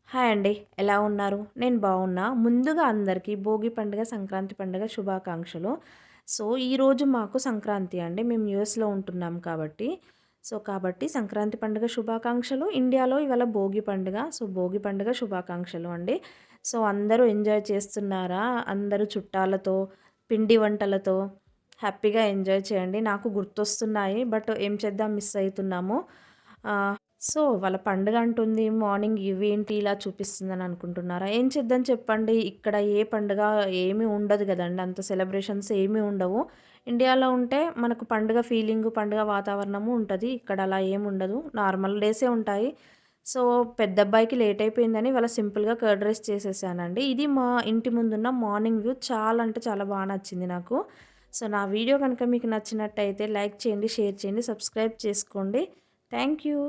Hi అండి. ఎలా ఉన్నారు? నేను బాగున్నా. ముందుగా అందరికీ భోగి పండుగ, సంక్రాంతి పండుగ శుభాకాంక్షలు. ఈరోజు మాకు సంక్రాంతి అండి. మేము యూఎస్‌లో ఉంటున్నాం కాబట్టి. కాబట్టి సంక్రాంతి పండుగ శుభాకాంక్షలు. ఇండియాలో ఇవాళ భోగి పండుగ. భోగి పండుగ శుభాకాంక్షలు అండి. అందరూ ఎంజాయ్ చేస్తున్నారా? అందరూ చుట్టాలతో, పిండి వంటలతో హ్యాపీగా ఎంజాయ్ చేయండి. నాకు గుర్తొస్తున్నాయి. బట్ ఏం చేద్దాం మిస్ అయితున్నాము. వాళ్ళ పండుగ అంటుంది. మార్నింగ్ ఇవేంటి ఇలా చూపిస్తుందని అనుకుంటున్నారా? ఏం చేద్దాం చెప్పండి. ఇక్కడ ఏ పండుగ ఏమీ ఉండదు గదండీ. అంత సెలబ్రేషన్స్ ఏమీ ఉండవు. ఇండియాలో ఉంటే మనకు పండుగ ఫీలింగు, పండుగ వాతావరణము ఉంటది. ఇక్కడ అలా ఏముండదు. నార్మల్ డేసే ఉంటాయి. సో, పెద్దబ్బాయికి లేట్ అయిపోయిందని ఇవాళ సింపుల్‌గా కర్డ్ రైస్ చేసేసానండి. ఇది మా ఇంటి ముందున్న మార్నింగ్ వ్యూ. చాలా అంటే చాలా నచ్చింది నాకు. నా వీడియో గనుక మీకు నచ్చినట్టయితే లైక్ చేయండి, షేర్ చేయండి, సబ్స్క్రైబ్ చేసుకోండి. Thank you.